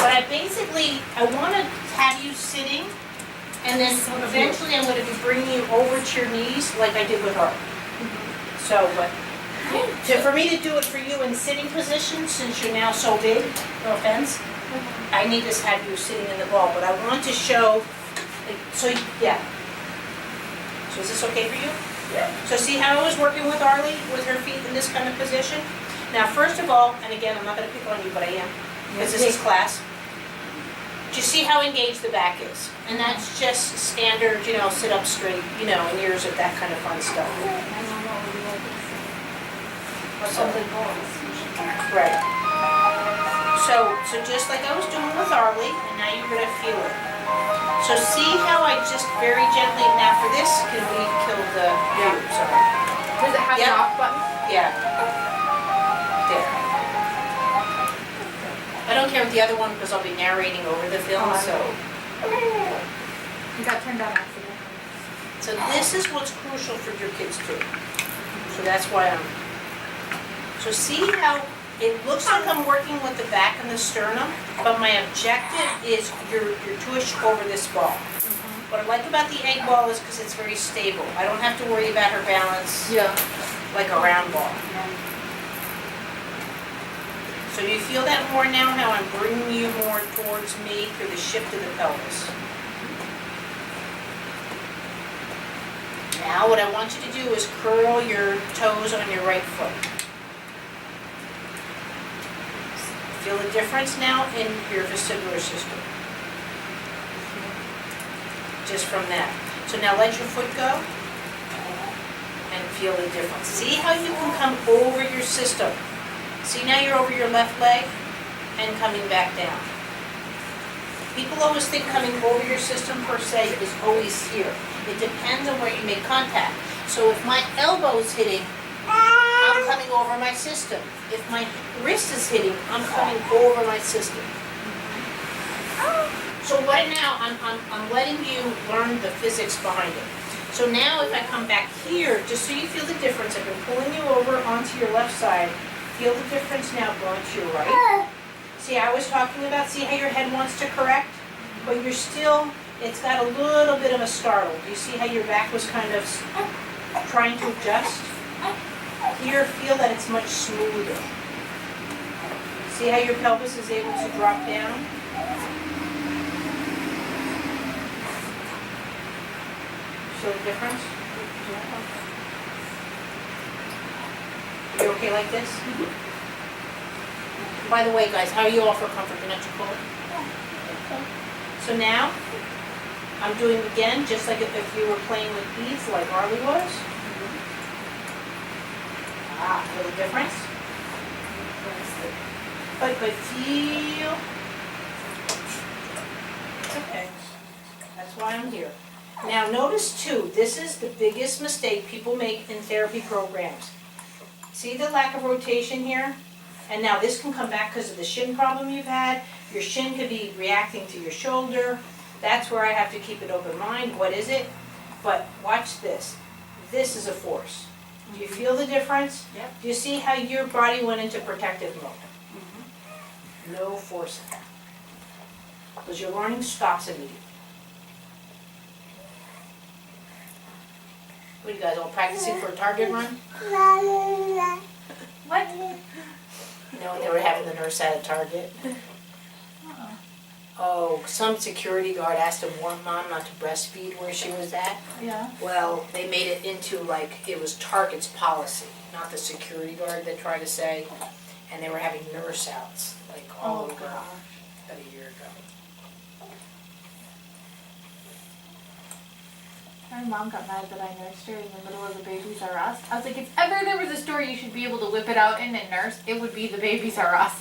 But I want to have you sitting, and then eventually I'm going to be bringing you over to your knees like I did with her. So, for me to do it for you in sitting position, since you're now so big, no offense, I need to have you sitting in the ball. But I want to show, yeah. So is this okay for you? Yeah. So see how I was working with Arlie with her feet in this kind of position? Now, first of all, and again, I'm not going to pick on you, but I am, because this is class. Do you see how engaged the back is? And that's just standard, sit up straight, and years of that kind of fun stuff. Right. So just like I was doing with Arlie, and now you're going to feel it. So see how I just very gently, now for this, can we kill the, sorry. Does it have an off button? Yeah. There. I don't care with the other one because I'll be narrating over the film, so. You got turned on accidentally. So this is what's crucial for your kids too. So that's why so see how it looks like I'm working with the back and the sternum, but my objective is your tush over this ball. What I like about the egg ball is because it's very stable. I don't have to worry about her balance like a round ball. So you feel that more now, how I'm bringing you more towards me through the shift of the pelvis. Now what I want you to do is curl your toes on your right foot. Feel the difference now in your vestibular system. Just from that. So now let your foot go and feel the difference. See how you can come over your system. See, now you're over your left leg and coming back down. People always think coming over your system per se is always here. It depends on where you make contact. So if my elbow's hitting, I'm coming over my system. If my wrist is hitting, I'm coming over my system. So right now, I'm letting you learn the physics behind it. So now if I come back here, just so you feel the difference, I've been pulling you over onto your left side. Feel the difference now going to your right. See, I was talking about, see how your head wants to correct? But you're still, it's got a little bit of a startle. Do you see how your back was kind of trying to adjust? Here, feel that it's much smoother. See how your pelvis is able to drop down? Feel the difference? You okay like this? By the way, guys, how are you all for comfort? You're not too cold? So now, I'm doing again, just like if you were playing with beads, like Arlie was. Feel the difference? But feel. Okay. That's why I'm here. Now notice too, this is the biggest mistake people make in therapy programs. See the lack of rotation here? And now this can come back because of the shin problem you've had. Your shin could be reacting to your shoulder. That's where I have to keep an open mind. What is it? But watch this. This is a force. Do you feel the difference? Yep. Do you see how your body went into protective mode? No forcing. Because your learning stops immediately. What are you guys all practicing for a target run? What? When they were having the nurse at a target. Oh, some security guard asked to warn mom not to breastfeed where she was at. Yeah. Well, they made it into like it was Target's policy, not the security guard that tried to say. And they were having nurse outs like all over about a year ago. My mom got mad that I nursed her in the middle of the Babies R Us. I was like, if ever there was a story you should be able to whip it out in and nurse, it would be the Babies R Us.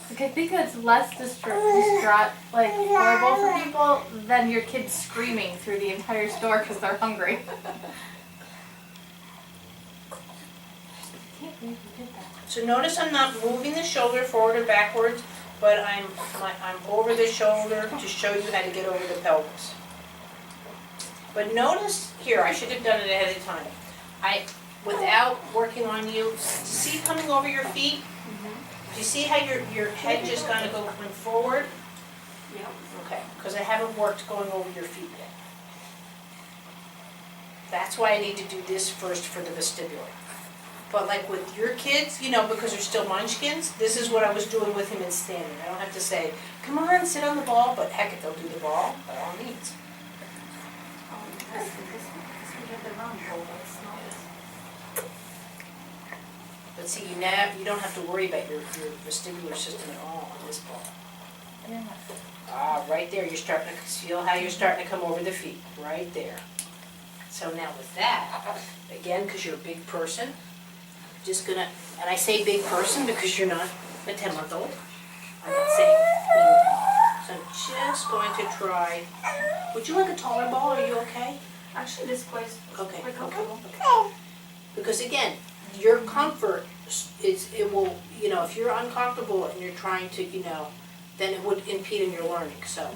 Like, I think that's less like horrible for people than your kids screaming through the entire store because they're hungry. So notice I'm not moving the shoulder forward or backwards, but I'm over the shoulder to show you how to get over the pelvis. But notice here, I should have done it ahead of time. Without working on you, see coming over your feet? Do you see how your head just kind of went forward? Yep. Okay, because I haven't worked going over your feet yet. That's why I need to do this first for the vestibular. But like with your kids, you know, because they're still munchkins, this is what I was doing with him in standing. I don't have to say, come on, sit on the ball, but heck, if they'll do the ball, by all means. This we get the wrong bowl, but it's not. But see, you don't have to worry about your vestibular system at all on this ball. Yeah. Ah, right there, you're starting to feel how you're starting to come over the feet, right there. So now with that, again, because you're a big person, I'm just gonna, and I say big person because you're not a 10-month-old. I'm not saying, so I'm just going to try, would you like a taller ball, are you okay? Actually, this place is Okay, quite okay, comfortable. okay. Because again, your comfort is, it will, you know, if you're uncomfortable and you're trying to, you know, then it would impede in your learning, so.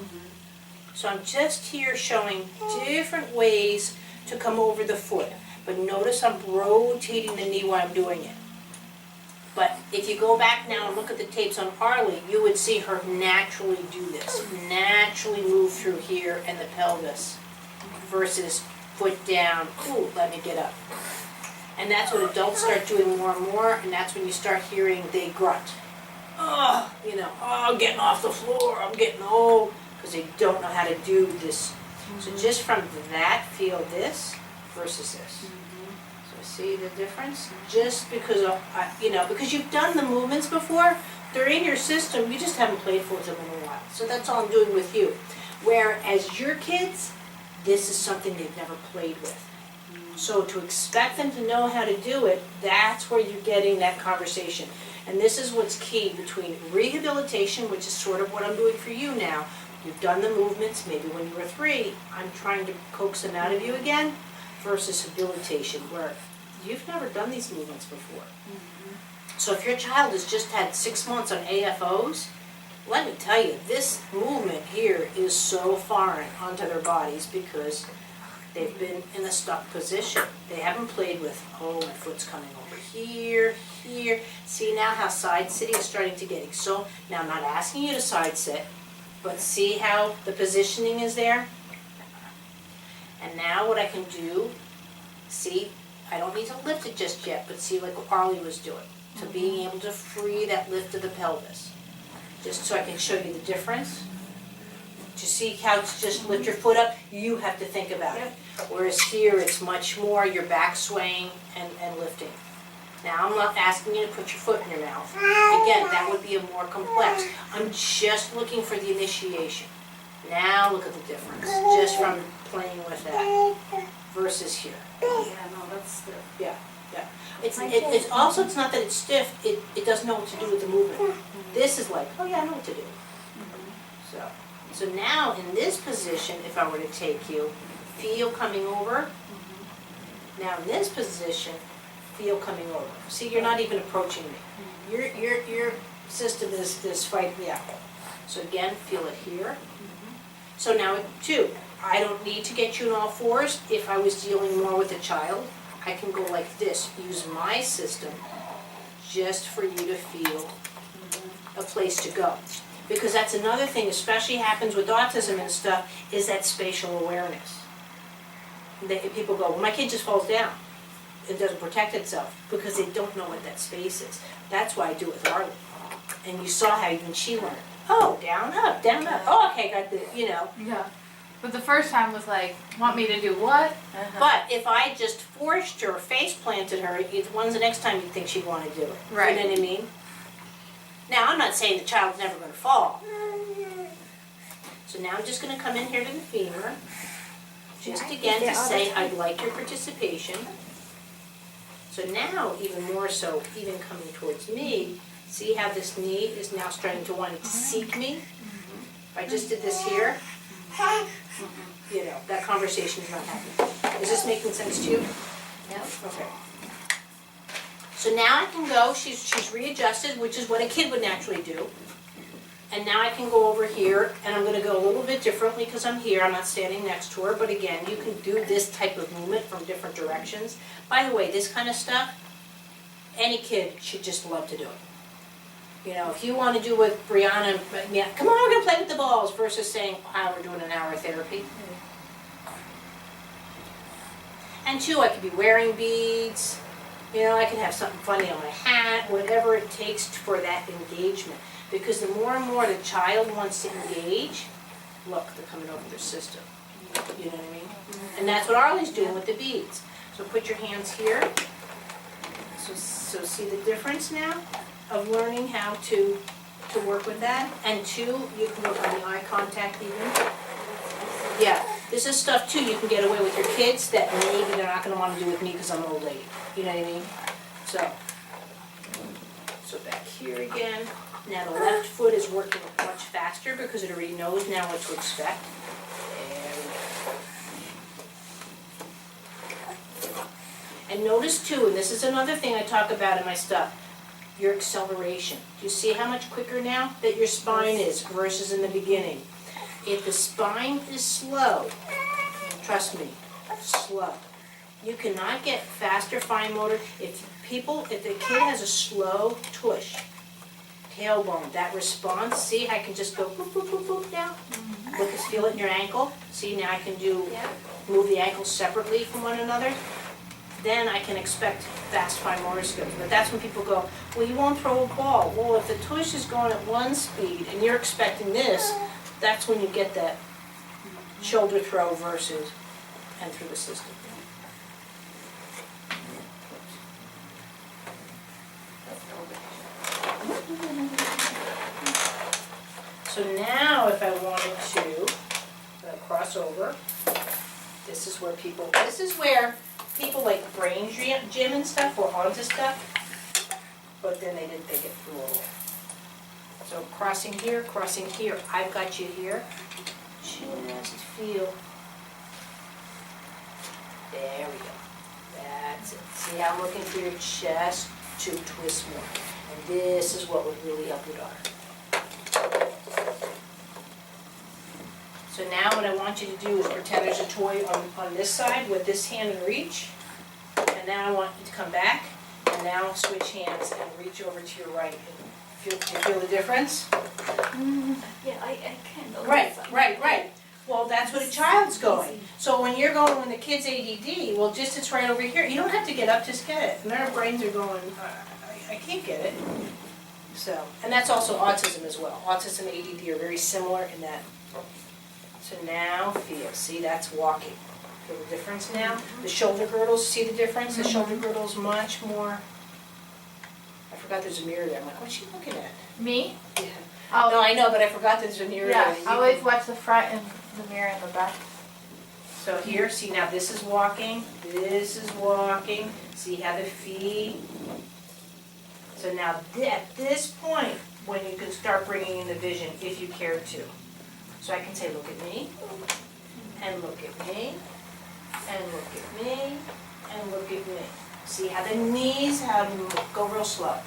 So I'm just here showing different ways to come over the foot. But notice I'm rotating the knee while I'm doing it. But if you go back now and look at the tapes on Harley, you would see her naturally do this. Naturally move through here and the pelvis versus foot down, ooh, let me get up. And that's what adults start doing more and more, and that's when you start hearing they grunt. Oh, you know, oh, I'm getting off the floor, I'm getting old, because they don't know how to do this. So just from that, feel this versus this. So see the difference? Just because of, you know, because you've done the movements before, they're in your system, you just haven't played with them in a while. So that's all I'm doing with you. Whereas your kids, this is something they've never played with. So to expect them to know how to do it, that's where you're getting that conversation. And this is what's key between rehabilitation, which is sort of what I'm doing for you now. You've done the movements, maybe when you were 3, I'm trying to coax them out of you again, versus habilitation, where you've never done these movements before. So if your child has just had 6 months on AFOs, let me tell you, this movement here is so foreign onto their bodies because they've been in a stuck position. They haven't played with, oh, my foot's coming over here, here. See now how side sitting is starting to get it. So now I'm not asking you to side sit, but see how the positioning is there? And now what I can do, see, I don't need to lift it just yet, but see like what Arlie was doing, to being able to free that lift of the pelvis. Just so I can show you the difference. To see how to just lift your foot up, you have to think about it. Whereas here, it's much more your back swaying and lifting. Now, I'm not asking you to put your foot in your mouth. Again, that would be a more complex. I'm just looking for the initiation. Now, look at the difference, just from playing with that versus here. Yeah, no, that's stiff. Yeah. It's also, it's not that it's stiff, it doesn't know what to do with the movement. This is like, oh yeah, I know what to do. So now in this position, if I were to take you, feel coming over. Now in this position, feel coming over. See, you're not even approaching me. Your system is fighting me out. So again, feel it here. So now 2, I don't need to get you on all fours. If I was dealing more with a child, I can go like this, use my system just for you to feel a place to go. Because that's another thing, especially happens with autism and stuff, is that spatial awareness. People go, well, my kid just falls down. It doesn't protect itself because they don't know what that space is. That's why I do it with Arlie. And you saw how even she learned. Oh, down, up, down, up. Oh, okay, got the, you know. Yeah. But the first time was like, want me to do what? But if I just forced her, face planted her, when's the next time you think she'd want to do it? Right. You know what I mean? Now, I'm not saying the child's never going to fall. So now I'm just going to come in here to the femur, just again to say I'd like your participation. So now, even more so, even coming towards me, see how this knee is now starting to want to seek me? If I just did this here, you know, that conversation is not happening. Is this making sense to you? Yeah. Okay. So now I can go, she's readjusted, which is what a kid would naturally do. And now I can go over here, and I'm gonna go a little bit differently because I'm here, I'm not standing next to her, but again, you can do this type of movement from different directions. By the way, this kind of stuff, any kid should just love to do it. You know, if you wanna do with Brianna, yeah, come on, we're gonna play with the balls, versus saying, wow, we're doing an hour of therapy. And two, I could be wearing beads, you know, I can have something funny on my hat, whatever it takes for that engagement. Because the more and more the child wants to engage, look, they're coming over their system. You know what I mean? And that's what Arlie's doing with the beads. So put your hands here. So see the difference now of learning how to work with that? And two, you can work on the eye contact even. Yeah, this is stuff too you can get away with your kids that maybe they're not gonna wanna do with me because I'm an old lady. You know what I mean? So back here again. Now the left foot is working much faster because it already knows now what to expect. There we go. And notice too, and this is another thing I talk about in my stuff, your acceleration. Do you see how much quicker now that your spine is versus in the beginning? If the spine is slow, trust me, slow. You cannot get faster fine motor. If the kid has a slow tush, tailbone, that response, see, I can just go boop, boop, boop, boop now. Look, feel it in your ankle. See, now I can move the ankles separately from one another. Then I can expect fast fine motor skills. But that's when people go, well, you won't throw a ball. Well, if the tush is going at one speed and you're expecting this, that's when you get that shoulder throw versus and through the system. So now if I wanted to cross over, this is where people like brain gym and stuff were onto stuff, but then they didn't think it through all the way. So crossing here, I've got you here. Just feel. There we go. That's it. See how I'm looking for your chest to twist more. And this is what would really help your daughter. So now what I want you to do is pretend there's a toy on this side with this hand in reach. And now I want you to come back and now switch hands and reach over to your right. Do you feel the difference? Yeah, I kind of. Right. Well, that's what a child's going. So when you're going, when the kid's ADD, well, just it's right over here. You don't have to get up, just get it. And their brains are going, I can't get it. So, and that's also autism as well. Autism and ADD are very similar in that. So now feel, see, that's walking. Feel the difference now? The shoulder girdles, see the difference? The shoulder girdle's much more, I forgot there's a mirror there. I'm like, what's she looking at? Me? Yeah. Oh, No, I know, but I forgot there's a mirror yeah, there. I always watch the front and the mirror in the back. So here, see now this is walking, see how the feet. So now at this point, when you can start bringing in the vision, if you care to. So I can say, look at me, and look at me, and look at me, and look at me. See how the knees have to move, go real slow.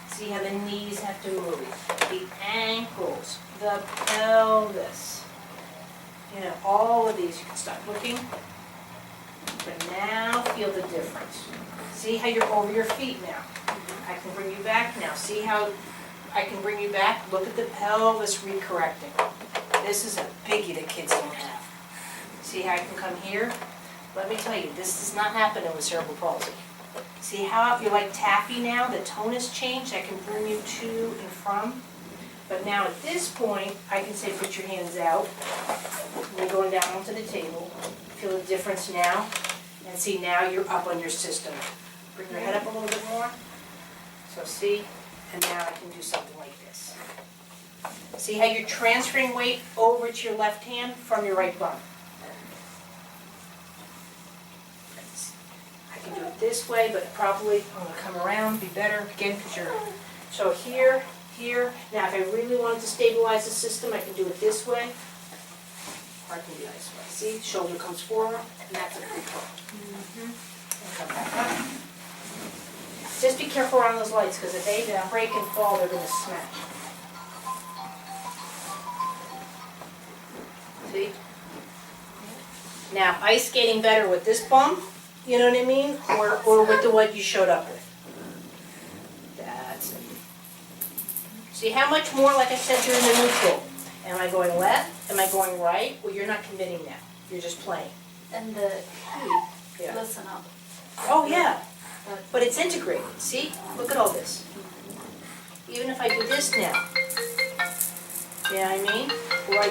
See how the knees have to move, the ankles, the pelvis. You know, all of these, you can stop looking. But now feel the difference. See how you're over your feet now. I can bring you back now. See how I can bring you back? Look at the pelvis recorrecting. This is a biggie that kids don't have. See how I can come here? Let me tell you, this does not happen with cerebral palsy. See how you're like taffy now? The tone has changed. I can bring you to and from. But now at this point, I can say put your hands out. You're going down onto the table. Feel the difference now. And see now you're up on your system. Bring your head up a little bit more. So see, and now I can do something like this. See how you're transferring weight over to your left hand from your right bum. I can do it this way, but probably I'm going to come around, be better again because you're. So here. Now if I really wanted to stabilize the system, I can do it this way, or I can do it this way. See, shoulder comes forward, and that's a free flow. And come back up. Just be careful around those lights, because if they break and fall, they're going to smash. See? Now, ice skating better with this bump, you know what I mean, or with the one you showed up with. That's it. See how much more, like I said, you're in the neutral. Am I going left? Am I going right? Well, you're not committing now. You're just playing. And the key, Yeah. listen up. Oh, yeah. But it's integrated. See? Look at all this. Even if I do this now. You know what I mean? Or I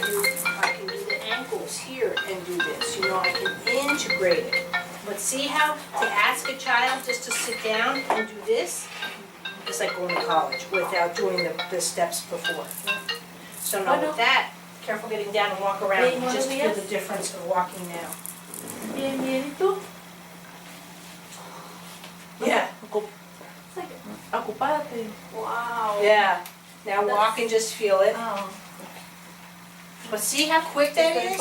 can do the ankles here and do this. You know, I can integrate it. But see how to ask a child just to sit down and do this? It's like going to college without doing the steps before. So now with that, careful getting down and walk around. You just feel the difference of walking now. Bien, bien, ¿y tú? Yeah. It's like, Ocupate. wow. Yeah. Now walk and just feel it. Oh. But see how quick that is?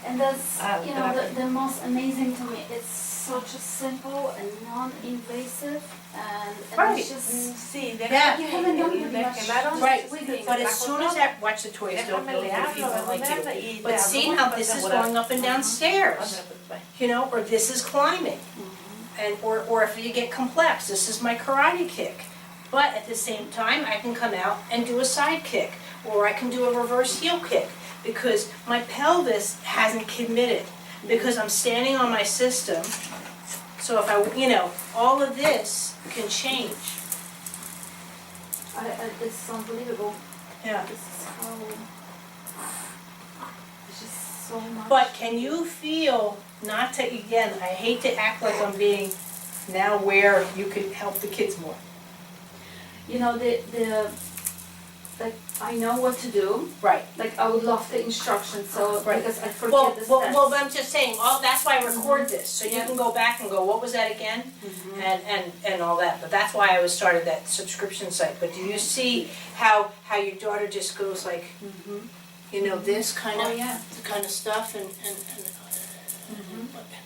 And that's, you know, the most amazing to me, it's such a simple and non-invasive, and Right. it's just, Yeah. you haven't done really much. Right, wiggling. but as soon as that, watch the toys, don't if you don't like you. But see how this is going up and down stairs, you know, or this is climbing. And, or if you get complex, this is my karate kick. But at the same time, I can come out and do a side kick, or I can do a reverse heel kick, because my pelvis hasn't committed, because I'm standing on my system. So if I, you know, all of this can change. It's unbelievable. Yeah. This is how, it's just so much. But can you feel, not to, again, I hate to act like I'm being now where you can help the kids more. You know, like, I know what to do. Right. Like, I would love the instructions, so, Right. because I forget Well, the steps. well, I'm just saying, that's why I record this, so you Yeah. can go back and go, what was that again? And all that, but that's why I was started that subscription site. But do you see how your daughter just goes like, you know, this kind Oh, of, yeah. kind of stuff, and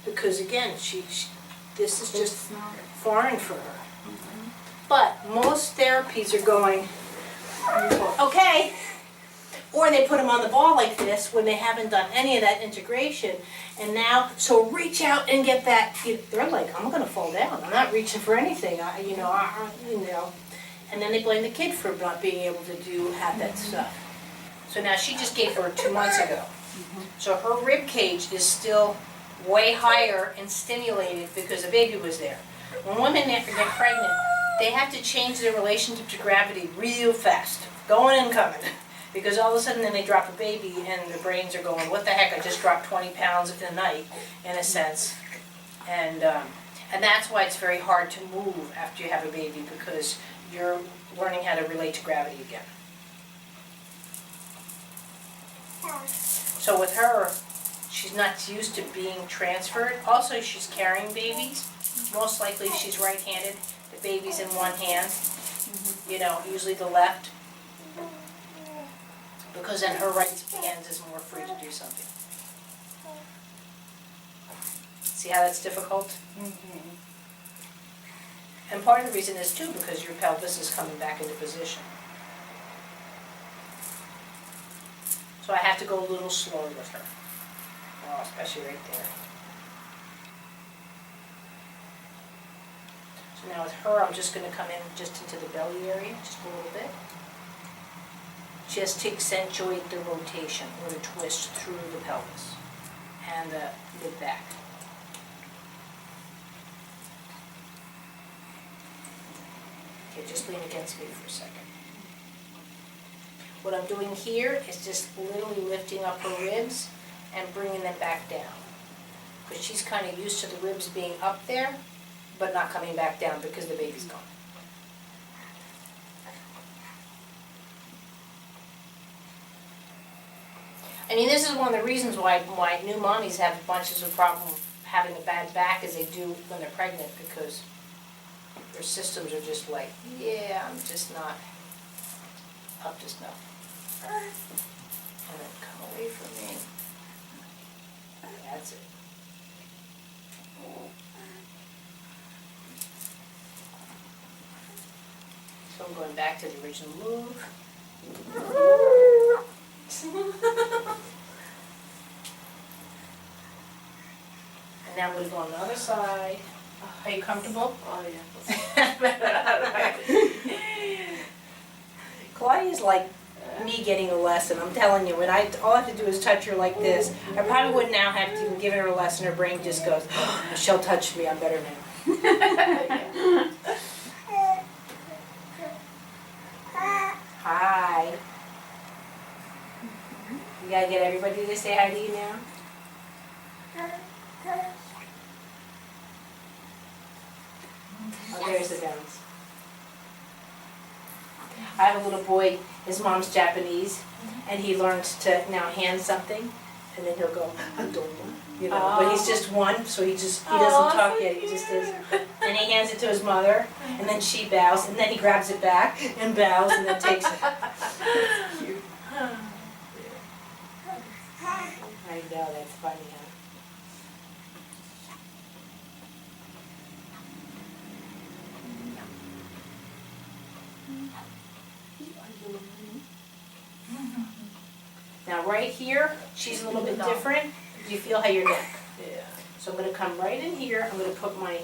because again, this is just It's not, foreign for her. But most therapies are going, okay. Or they put them on the ball like this when they haven't done any of that integration. And now, so reach out and get that. They're like, I'm gonna fall down. I'm not reaching for anything. You know. And then they blame the kid for not being able to have that stuff. So now she just gave birth 2 months ago. So her rib cage is still way higher and stimulated because the baby was there. When women get pregnant, they have to change their relationship to gravity real fast, going and coming. Because all of a sudden then they drop a baby and their brains are going, what the heck, I just dropped 20 pounds in a night, in a sense. And that's why it's very hard to move after you have a baby, because you're learning how to relate to gravity again. So with her, she's not used to being transferred. Also, she's carrying babies. Most likely she's right-handed. The baby's in one hand, you know, usually the left. Because then her right hand is more free to do something. See how that's difficult? And part of the reason is too because your pelvis is coming back into position. So I have to go a little slower with her. Oh, especially right there. So now with her, I'm just going to come in just into the belly area, just a little bit. Just to accentuate the rotation or the twist through the pelvis and the mid-back. Okay, just lean against me for a second. What I'm doing here is just literally lifting up her ribs and bringing them back down. Because she's kind of used to the ribs being up there, but not coming back down because the baby's gone. I mean, this is one of the reasons why new mommies have bunches of problems having a bad back as they do when they're pregnant, because their systems are just like, yeah, I'm just not up to snuff. And then come away from me. That's it. So I'm going back to the original move. And now I'm going to go on the other side. Are you comfortable? oh yeah. like me getting a lesson, I'm telling you. When all I have to do is touch her like this. I probably would now have to even give her a lesson. Her brain just goes, oh, Michelle touched me, I'm better now. Hi. You gotta get everybody to say hi to you now? Oh, there's the bounce. I have a little boy, his mom's Japanese, and he learns to now hand something, and then he'll go, "Adomo," you know. But he's just one, so he doesn't talk yet. He just does, and he hands it to his mother, and then she bows, and then he grabs it back and bows, and then takes it. Cute. I know, that's funny, huh? Now right here, she's a little bit different. You feel how your neck? Yeah. So I'm going to come right in here. I'm going to put my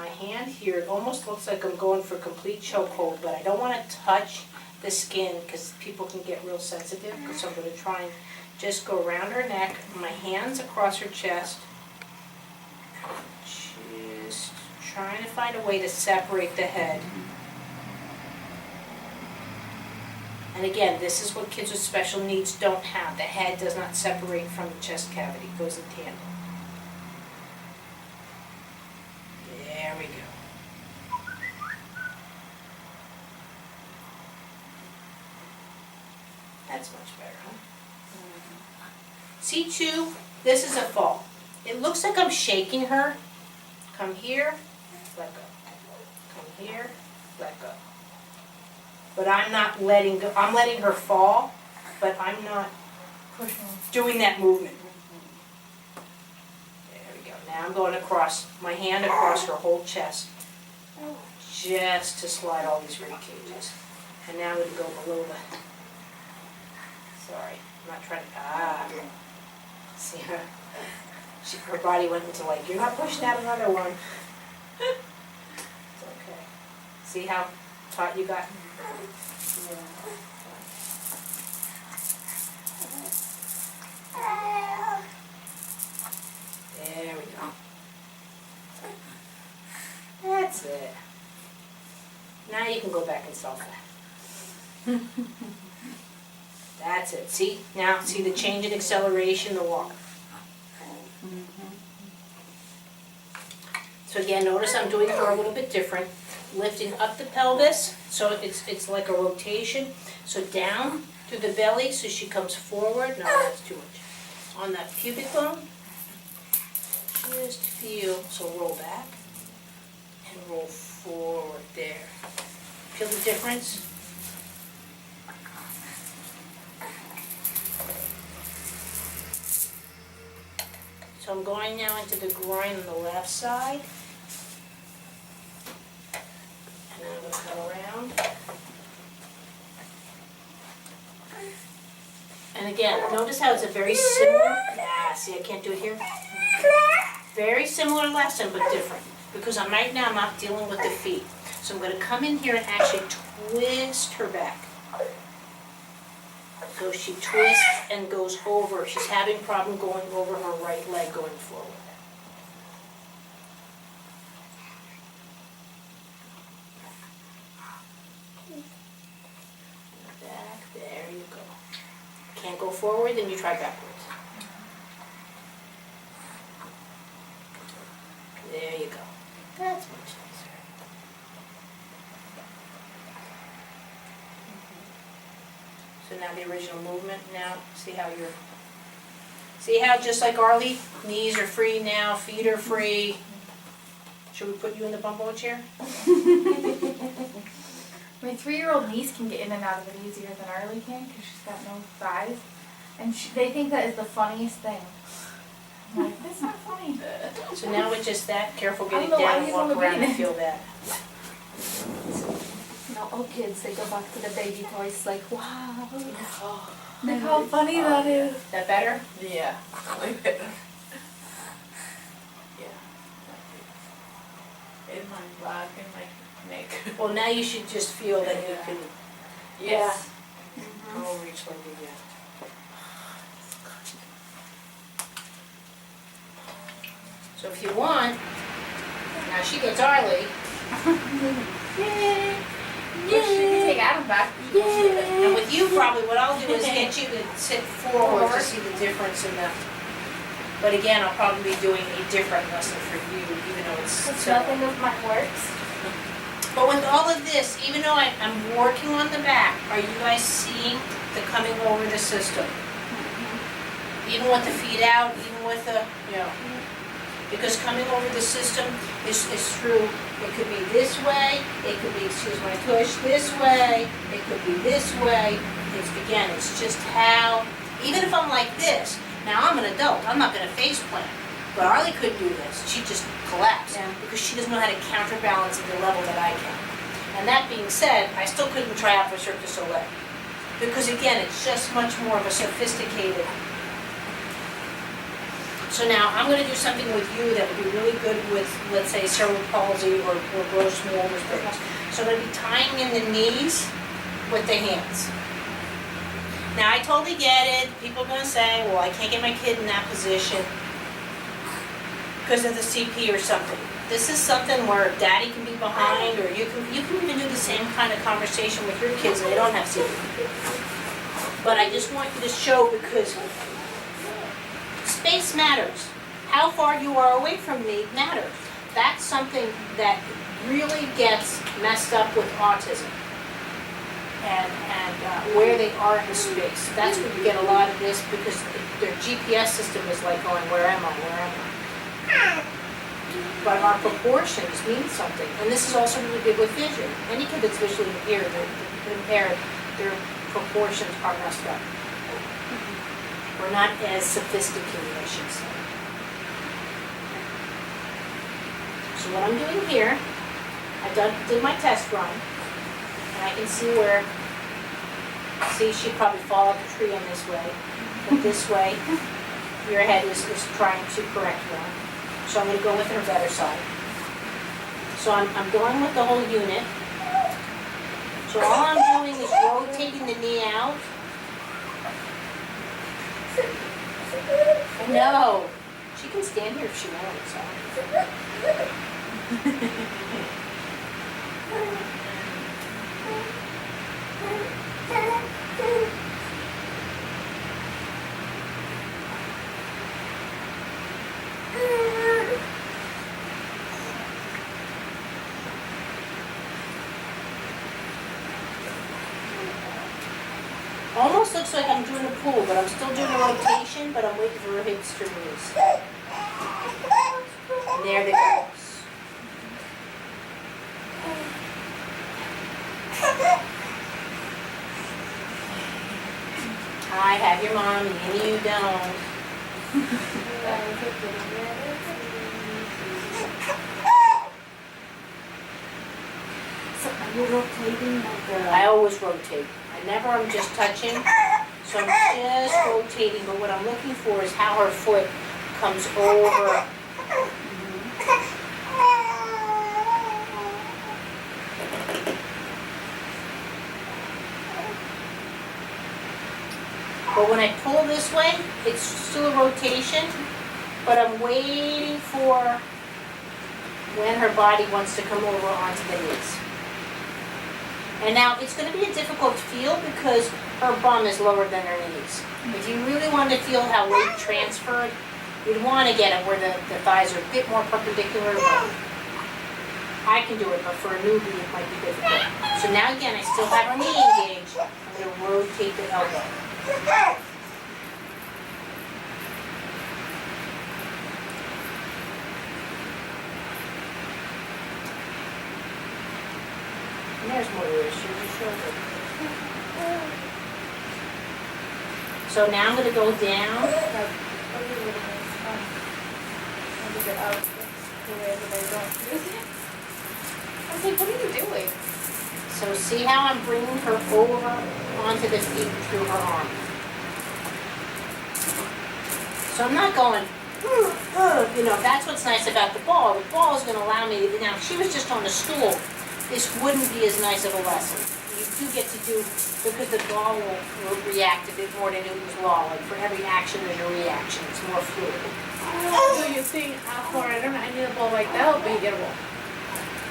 hand here. It almost looks like I'm going for complete chokehold, but I don't want to touch the skin because people can get real sensitive. So I'm going to try and just go around her neck, my hands across her chest. Just trying to find a way to separate the head. And again, this is what kids with special needs don't have. The head does not separate from the chest cavity. It goes in tandem. There we go. That's much better, huh? See, too, this is a fall. It looks like I'm shaking her. Come here, let go. Come here, let go. But I'm not letting go. I'm letting her fall, but I'm not doing that movement. There we go. Now I'm going across, my hand across her whole chest, just to slide all these rib cages. And now I'm going to go below the, sorry, I'm not trying to, see her, her body went into like, you're not pushing out another one. It's okay. See how taut you got? There we go. That's it. Now you can go back and solve that. That's it. See? Now, see the change in acceleration, the walk. So again, notice I'm doing her a little bit different. Lifting up the pelvis, so it's like a rotation. So down to the belly, so she comes forward. No, that's too much. On that pubic bone, just feel. So roll back and roll forward. There. Feel the difference? So I'm going now into the groin on the left side. And I'm going to come around. And again, notice how it's a very similar, see I can't do it here. Very similar lesson, but different. Because right now I'm not dealing with the feet. So I'm going to come in here and actually twist her back. So she twists and goes over. She's having problem going over her right leg going forward. Back, there you go. Can't go forward, then you try backwards. There you go. That's much nicer. So now the original movement. Now, see how just like Arlie, knees are free now, feet are free. Should we put you in the bumbo chair? My 3-year-old niece can get in and out of it easier than Arlie can because she's got no thighs. And they think that is the funniest thing. I'm like, that's not funny. So now with just that, careful getting I don't know down why and walk he's around and moving. feel that. You know, all kids, they go back to the baby toys like, wow. Look how funny that is. Is that better? Yeah. Like that. Yeah. In my back, in my neck. Well, now you should just feel that you can, Yes. Oh, reach like we did. So if you want, now she gets Arlie. Yay! Or she can take Adam back. And with you, probably what I'll do is get you to sit forward to see the difference in the. But again, I'll probably be doing a different lesson for you, even though it's. It's nothing of my works. But with all of this, even though I'm working on the back, are you guys seeing the coming over the system? Even with the feet out, even with the, you know. Because coming over the system is through, it could be this way, it could be, excuse my tush, this way, it could be this way. It's just how, even if I'm like this, now I'm an adult, I'm not gonna face plant. But Arlie couldn't do this, she'd just collapse. Yeah. Because she doesn't know how to counterbalance at the level that I can. And that being said, I still couldn't try out for Cirque du Soleil. Because again, it's just much more of a sophisticated. So now I'm going to do something with you that would be really good with, let's say, cerebral palsy or gross motor things. So I'm going to be tying in the knees with the hands. Now I totally get it. People are going to say, well, I can't get my kid in that position because of the CP or something. This is something where daddy can be behind, or you can even do the same kind of conversation with your kids and they don't have CP. But I just want you to show, because space matters. How far you are away from me matters. That's something that really gets messed up with autism. And where they are in the space. That's where you get a lot of this, because their GPS system is like going, where am I, where am I? But our proportions mean something. And this is also really good with vision. Any kid that's visually impaired, their proportions are messed up. We're not as sophisticated, I should say. So what I'm doing here, did my test run, and I can see where, she'd probably fall up the tree on this way, but this way, your head is trying to correct one. So I'm going to go with her better side. So I'm going with the whole unit. So all I'm doing is rotating the knee out. I know. She can stand here if she wants. Almost looks like I'm doing a pool, but I'm still doing a rotation, but I'm waiting for her hips to release. And there they go. I have your mommy and you don't. So are you rotating like the... I always rotate. I'm just touching. So I'm just rotating, but what I'm looking for is how her foot comes over. But when I pull this way, it's still a rotation, but I'm waiting for when her body wants to come over onto the knees. And now it's going to be a difficult feel because her bum is lower than her knees. If you really want to feel how weight transferred, you'd want to get it where the thighs are a bit more perpendicular. I can do it, but for a newbie it might be difficult. So now again, I still have her knee engaged. I'm going to rotate the elbow. And there's more issue in the shoulder. So now I'm going to go down. I was like, what are you doing? So see how I'm bringing her over onto the feet through her arm. So I'm not going, you know, that's what's nice about the ball. The ball is going to allow me to, now if she was just on a stool, this wouldn't be as nice of a lesson. you do get to do, because the ball will react a bit more to Newton's law, like for every action there's a reaction, it's more fluid. So you think, for I don't know, I need a ball like that, but you get a ball.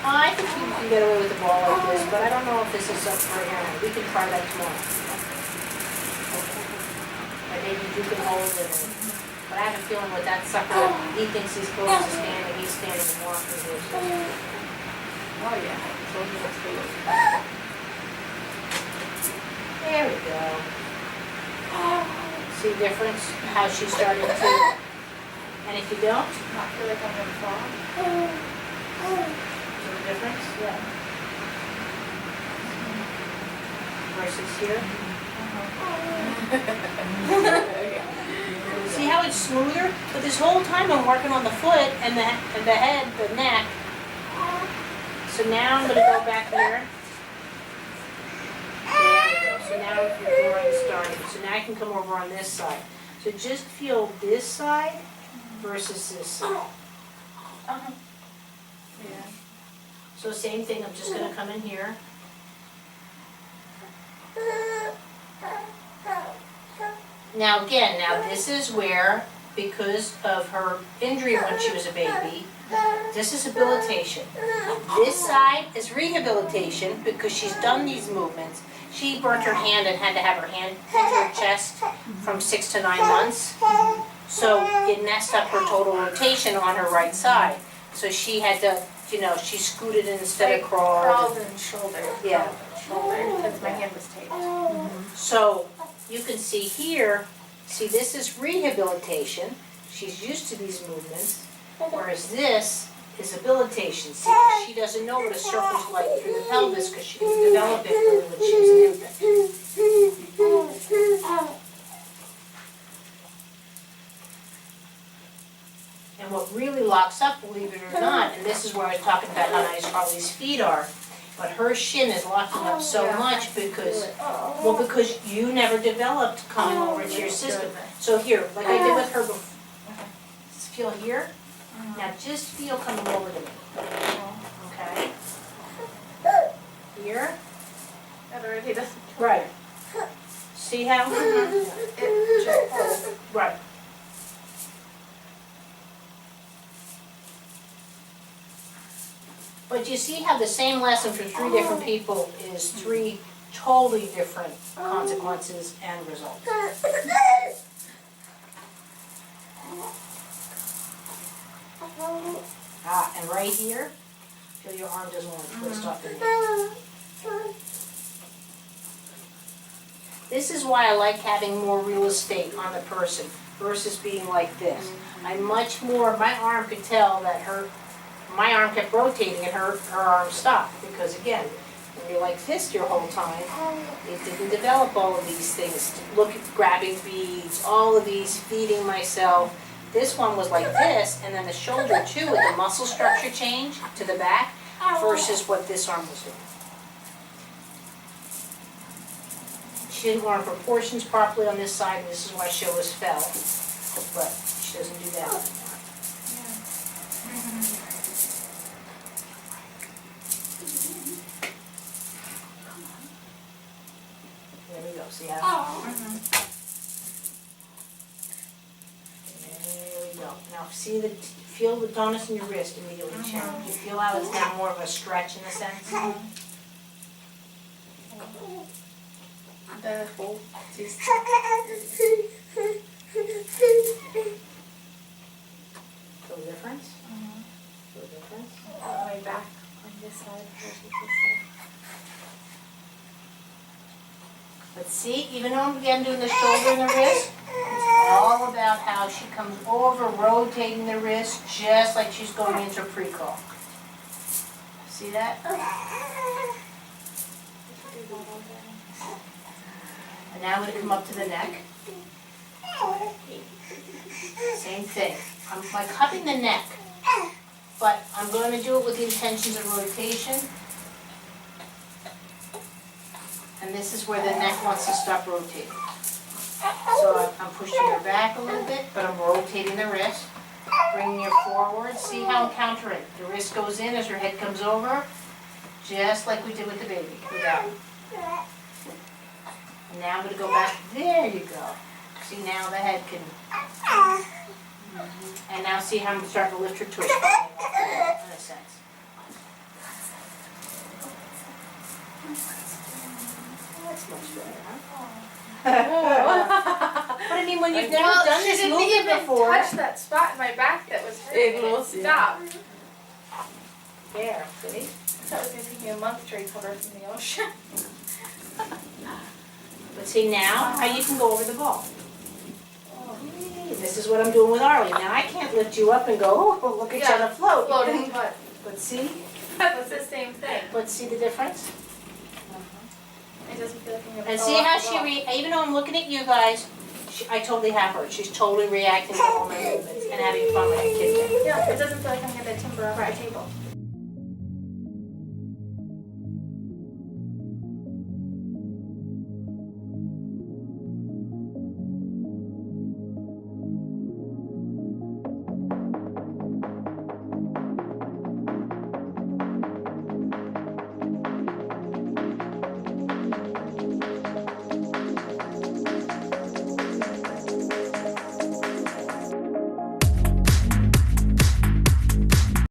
I think you can get away with a ball like this, but I don't know if this is up for Aaron. We can try that tomorrow. And maybe you can hold it. But I have a feeling with that sucker, he thinks he's supposed to stand and he's standing and walking here. Oh yeah, so he looks good. There we go. See the difference? How she started to. And if you don't, Not feel like I'm gonna fall. see the difference? Yeah. Versus here. See how it's smoother? But this whole time I'm working on the foot and the head, the neck. So now I'm going to go back here. There we go. So now you're already starting. So now I can come over on this side. So just feel this side versus this side. Yeah. So same thing, I'm just going to come in here. Now again, this is where, because of her injury when she was a baby, this is habilitation. This side is rehabilitation because she's done these movements. She burnt her hand and had to have her hand into her chest from 6 to 9 months. So it messed up her total rotation on her right side. So she had to, she scooted instead of crawled. Crawled and shoulder. Yeah. Shoulder, because my hand was taped. So you can see here, this is rehabilitation. She's used to these movements, whereas this is habilitation. See, she doesn't know what a circle's like through the pelvis because she didn't develop it really when she was an infant. And what really locks up, believe it or not, and this is where I was talking about how nice Harley's feet are, but her shin is locking up so much because you never developed coming over to your system. So here, like I did with her before, just feel here. Now just feel coming over to me. Okay? Here. That already doesn't. Right. See how? It just. Right. But you see how the same lesson for 3 different people is 3 totally different consequences and results. And right here, feel your arm doesn't want to twist off the knee. This is why I like having more real estate on the person versus being like this. My arm could tell that my arm kept rotating and her arm stopped because again, when you're like this your whole time, it didn't develop all of these things. Look at grabbing beads, all of these, feeding myself. This one was like this, and then the shoulder too, with the muscle structure change to the back versus what this arm was doing. She didn't learn proportions properly on this side, and this is why she always fell. But she doesn't do that anymore. There we go, see how? There we go. Now feel the tonus in your wrist immediately change. You feel how it's now more of a stretch in a sense? The whole. Feel the difference? Feel the difference? My back on this side versus this side. But see, even though I'm again doing the shoulder and the wrist, it's all about how she comes over, rotating the wrist, just like she's going into a pre-crawl. See that? And now I'm going to come up to the neck. Same thing. I'm like cupping the neck, but I'm going to do it with the intentions of rotation. And this is where the neck wants to stop rotating. So I'm pushing her back a little bit, but I'm rotating the wrist, bringing her forward. See how I'm countering. The wrist goes in as her head comes over, just like we did with the baby. Without. And now I'm gonna go back, there you go. See, now the head can, and now see how I'm starting to lift her twist in a sense. That's much better, huh? But I mean, when you've never done this movement before. Touch that spot in my back that was hurting. It Stop. There, see? That was gonna take me a month to recover from the ocean. But see now, how you can go over the ball. This is what I'm doing with Arlie. Now I can't lift you up and go, oh, look at you on a float. Floating, but But see, that's the same thing. but see the difference? It doesn't feel like I'm gonna And fall see off how the she, wall. even though I'm looking at you guys, I totally have her. She's totally reacting to all my movements and having fun like a kid. Yeah, it doesn't feel like I'm gonna timber over a table.